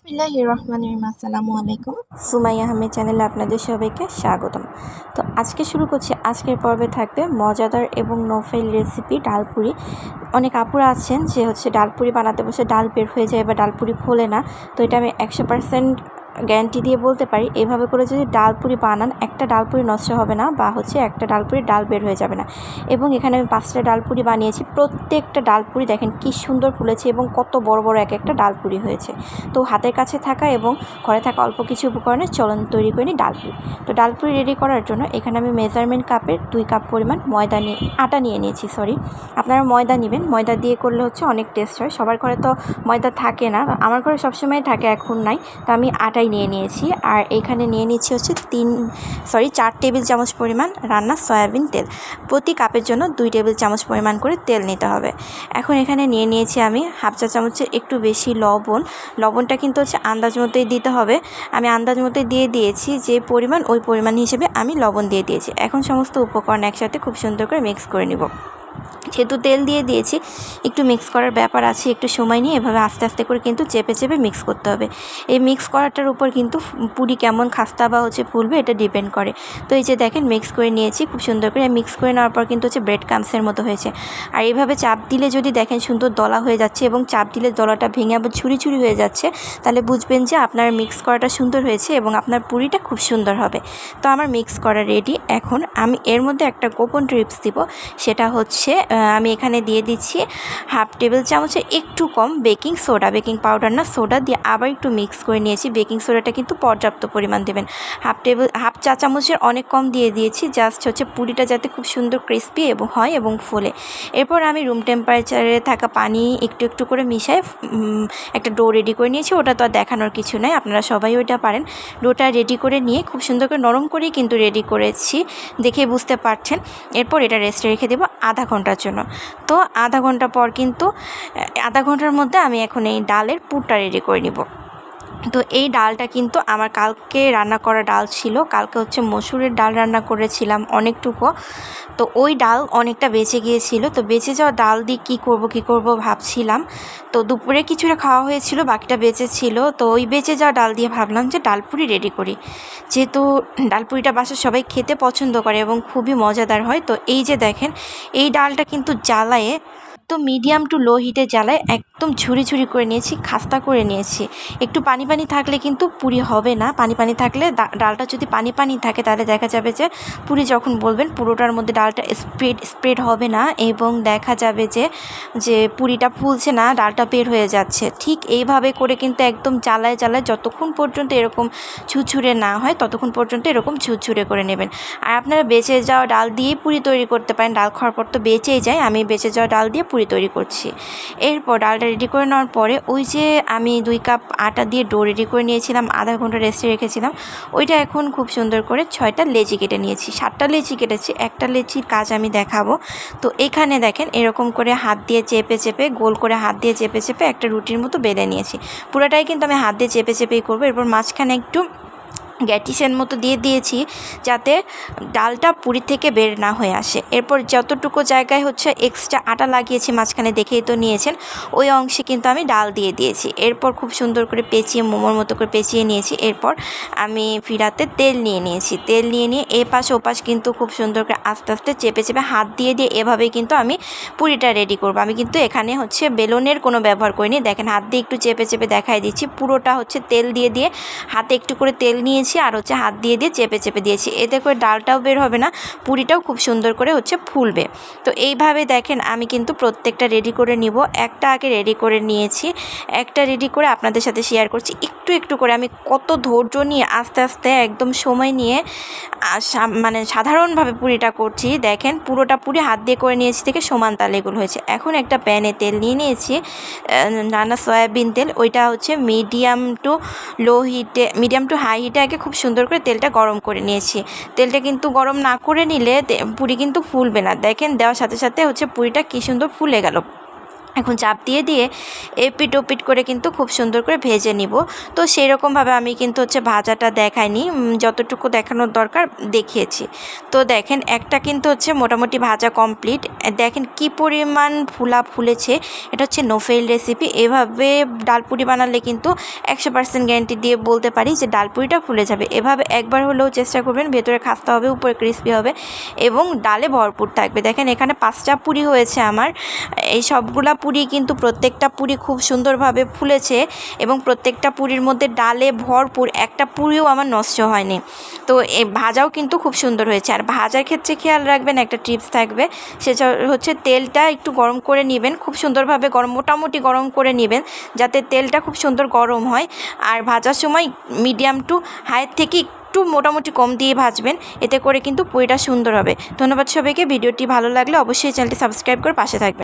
বিসমিল্লাহির রহমানির রহিম। আসসালামু আলাইকুম। সুমাইয়া আহমেদ চ্যানেলে আপনাদের সবাইকে স্বাগতম। তো আজকে শুরু করছি। আজকের পর্বে থাকবে মজাদার এবং নফেল রেসিপি ডালপুরি। অনেক আপুরা আছেন যে ডালপুরি বানাতে বসে ডাল বের হয়ে যায় বা ডালপুরি ফোলে না। তো এটা আমি 100% গ্যারান্টি দিয়ে বলতে পারি, এভাবে করে যদি ডালপুরি বানান একটা ডালপুরি নষ্ট হবে না বা একটা ডালপুরি ডাল বের হয়ে যাবে না। এবং এখানে আমি 5টা ডালপুরি বানিয়েছি। প্রত্যেকটা ডালপুরি দেখেন কি সুন্দর ফুলেছে এবং কত বড় বড় এক একটা ডালপুরি হয়েছে। তো হাতের কাছে থাকা এবং ঘরে থাকা অল্প কিছু উপকরণে চলন তৈরি করে নিই ডালপুরি। তো ডালপুরি রেডি করার জন্য এখানে আমি মেজারমেন্ট কাপের 2 কাপ পরিমাণ আটা নিয়ে নিয়েছি। আপনারা ময়দা নেবেন। ময়দা দিয়ে করলে অনেক টেস্ট হয়। সবার ঘরে তো ময়দা থাকে না, আমার ঘরে সবসময় থাকে, এখন নাই। তো আমি আটাই নিয়ে নিয়েছি। আর এখানে নিয়ে নিচ্ছি 4 টেবিল চামচ পরিমাণ রান্না সয়াবিন তেল। প্রতি কাপের জন্য 2 টেবিল চামচ পরিমাণ করে তেল নিতে হবে। এখন এখানে নিয়ে নিয়েছি আমি হাফ চা চামচের একটু বেশি লবণটা কিন্তু আন্দাজ মতোই দিতে হবে। আমি আন্দাজ মতোই দিয়ে দিয়েছি, যে পরিমাণ ওই পরিমাণ হিসেবে আমি লবণ দিয়ে দিয়েছি। এখন সমস্ত উপকরণ একসাথে খুব সুন্দর করে মিক্স করে নিব। যেহেতু তেল দিয়ে দিয়েছি, একটু মিক্স করার ব্যাপার আছে, একটু সময় নিয়ে এভাবে আস্তে আস্তে করে কিন্তু চেপে চেপে মিক্স করতে হবে। এই মিক্স করাটার উপর কিন্তু পুরি কেমন খাস্তা বা ফুলবে এটা ডিপেন্ড করে। তো এই যে দেখেন মিক্স করে নিয়েছি খুব সুন্দর করে। মিক্স করে নেওয়ার পর কিন্তু ব্রেড ক্রাম্বসের মতো হয়েছে। আর এইভাবে চাপ দিলে যদি দেখেন সুন্দর দলা হয়ে যাচ্ছে এবং চাপ দিলে দলাটা ভেঙে আবার ছুরি ছুরি হয়ে যাচ্ছে, তাহলে বুঝবেন যে আপনার মিক্স করাটা সুন্দর হয়েছে এবং আপনার পুরিটা খুব সুন্দর হবে। তো আমার মিক্স করা রেডি। এখন আমি এর মধ্যে একটা গোপন টিপস দিব, সেটা আমি এখানে দিয়ে দিচ্ছি হাফ টেবিল চামচের একটু কম বেকিং পাউডার না, সোডা দিয়ে আবার একটু মিক্স করে নিয়েছি। বেকিং সোডাটা কিন্তু পর্যাপ্ত পরিমাণ দেবেন। হাফ চা চামচের অনেক কম দিয়ে দিয়েছি, জাস্ট পুরিটা যাতে খুব সুন্দর ক্রিস্পি এবং ফোলে। এরপর আমি রুম টেম্পারেচারে থাকা পানি একটু একটু করে মিশাই একটা ডো রেডি করে নিয়েছি। ওটা তো আর দেখানোর কিছু নাই, আপনারা সবাই ওইটা পারেন। ডোটা রেডি করে নিয়ে খুব সুন্দর করে নরম করেই কিন্তু রেডি করেছি, দেখে বুঝতে পারছেন। এরপর এটা রেস্টে রেখে দেবো আধা ঘন্টার জন্য। তো আধা ঘন্টার মধ্যে আমি এখন এই ডালের পুরটা রেডি করে নিব। তো এই ডালটা কিন্তু আমার কালকে রান্না করা ডাল ছিল। কালকে মসুরের ডাল রান্না করেছিলাম অনেকটুকু। তো ওই ডাল অনেকটা বেঁচে গিয়েছিল। তো বেঁচে যাওয়া ডাল দিয়ে কী করব ভাবছিলাম। তো দুপুরে কিছুটা খাওয়া হয়েছিল, বাকিটা বেঁচে ছিল। তো ওই বেঁচে যাওয়া ডাল দিয়ে ভাবলাম যে ডালপুরি রেডি করি, যেহেতু ডালপুরিটা বাসার সবাই খেতে পছন্দ করে এবং খুবই মজাদার হয়। তো এই যে দেখেন এই ডালটা কিন্তু জ্বালায়ে তো মিডিয়াম টু লো হিটে জ্বালায় একদম ঝুরি ঝুরি করে নিয়েছি, খাস্তা করে নিয়েছি। একটু পানি পানি থাকলে কিন্তু পুরি হবে না। পানি পানি থাকলে ডালটা যদি পানি পানি থাকে তাহলে দেখা যাবে যে পুরি যখন বলবেন পুরোটার মধ্যে ডালটা স্প্রেড হবে না এবং দেখা যাবে যে পুরিটা ফুলছে না, ডালটা বের হয়ে যাচ্ছে। ঠিক এইভাবে করে কিন্তু একদম জ্বালায় যতক্ষণ পর্যন্ত এরকম ঝুরঝুরে না হয় ততক্ষণ পর্যন্ত এরকম ঝুরঝুরে করে নেবেন। আর আপনারা বেঁচে যাওয়া ডাল দিয়েই পুরি তৈরি করতে পারেন। ডাল খাওয়ার পর তো বেঁচেই যায়, আমি বেঁচে যাওয়া ডাল দিয়ে পুরি তৈরি করছি। এরপর ডালটা রেডি করে নেওয়ার পরে ওই যে আমি 2 কাপ আটা দিয়ে ডো রেডি করে নিয়েছিলাম, আধা ঘন্টা রেস্টে রেখেছিলাম, ওইটা এখন খুব সুন্দর করে 6টা লেচি কেটে নিয়েছি। 7টা লেচি কেটেছি, একটা লেচির কাজ আমি দেখাবো। তো এখানে দেখেন এরকম করে হাত দিয়ে চেপে গোল করে হাত দিয়ে চেপে একটা রুটির মতো বেলে নিয়েছি। পুরোটাই কিন্তু আমি হাত দিয়ে চেপেই করবো। এরপর মাঝখানে একটু গ্যাটিসের মতো দিয়ে দিয়েছি, যাতে ডালটা পুরি থেকে বের না হয়ে আসে। এরপর যতটুকু জায়গায় এক্সট্রা আটা লাগিয়েছি মাঝখানে, দেখেই তো নিয়েছেন, ওই অংশে কিন্তু আমি ডাল দিয়ে দিয়েছি। এরপর খুব সুন্দর করে পেঁচিয়ে মোমোর মতো করে পেঁচিয়ে নিয়েছি। এরপর আমি ফিরাতে তেল নিয়ে নিয়ে এপাশ ওপাশ কিন্তু খুব সুন্দর করে আস্তে আস্তে চেপে হাত দিয়ে এভাবেই কিন্তু আমি পুরিটা রেডি করব। আমি কিন্তু এখানে বেলনের কোনো ব্যবহার করিনি। দেখেন হাত দিয়ে একটু চেপে দেখাই দিচ্ছি। পুরোটা তেল দিয়ে হাতে একটু করে তেল নিয়েছি আর হাত দিয়ে চেপে দিয়েছি। এতে করে ডালটাও বের হবে না, পুরিটাও খুব সুন্দর করে ফুলবে। তো এইভাবে দেখেন আমি কিন্তু প্রত্যেকটা রেডি করে নিব। একটা আগে রেডি করে নিয়েছি, একটা রেডি করে আপনাদের সাথে শেয়ার করছি। একটু একটু করে আমি কত ধৈর্য নিয়ে আস্তে আস্তে একদম সময় নিয়ে সাধারণভাবে পুরিটা করছি। দেখেন পুরোটা পুরি হাত দিয়ে করে নিয়েছি থেকে সমান তালে এগুলো হয়েছে। এখন একটা প্যানে তেল নিয়ে নিয়েছি, রান্না সয়াবিন তেল। ওইটা মিডিয়াম টু হাই হিটে আগে খুব সুন্দর করে তেলটা গরম করে নিয়েছি। তেলটা কিন্তু গরম না করে নিলে পুরি কিন্তু ফুলবে না। দেখেন দেওয়ার সাথে সাথে পুরিটা কী সুন্দর ফুলে গেল। এখন চাপ দিয়ে দিয়ে এপিট ওপিট করে কিন্তু খুব সুন্দর করে ভেজে নিব। তো সেই রকমভাবে আমি কিন্তু ভাজাটা দেখাইনি, যতটুকু দেখানোর দরকার দেখিয়েছি। তো দেখেন একটা কিন্তু মোটামুটি ভাজা কমপ্লিট। দেখেন কি পরিমাণ ফুলেছে। এটা নোফেল রেসিপি। এভাবে ডালপুরি বানালে কিন্তু 100% গ্যারান্টি দিয়ে বলতে পারি যে ডালপুরিটা ফুলে যাবে। এভাবে একবার হলেও চেষ্টা করবেন, ভেতরে খাস্তা হবে, উপরে ক্রিস্পি হবে এবং ডালে ভরপুর থাকবে। দেখেন এখানে 5টা পুরি হয়েছে আমার। এই সবগুলা পুরি কিন্তু প্রত্যেকটা পুরি খুব সুন্দরভাবে ফুলেছে এবং প্রত্যেকটা পুরির মধ্যে ডালে ভরপুর, একটা পুরিও আমার নষ্ট হয়নি। তো এই ভাজাও কিন্তু খুব সুন্দর হয়েছে। আর ভাজার ক্ষেত্রে খেয়াল রাখবেন, একটা টিপস থাকবে, সেটা তেলটা একটু গরম করে নেবেন, খুব সুন্দরভাবে মোটামুটি গরম করে নেবেন, যাতে তেলটা খুব সুন্দর গরম হয়। আর ভাজার সময় মিডিয়াম টু হাইয়ের থেকে একটু মোটামুটি কম দিয়ে ভাজবেন, এতে করে কিন্তু পুরিটা সুন্দর হবে। ধন্যবাদ সবাইকে। ভিডিওটি ভালো লাগলে অবশ্যই চ্যানেলটি সাবস্ক্রাইব করে পাশে থাকবেন।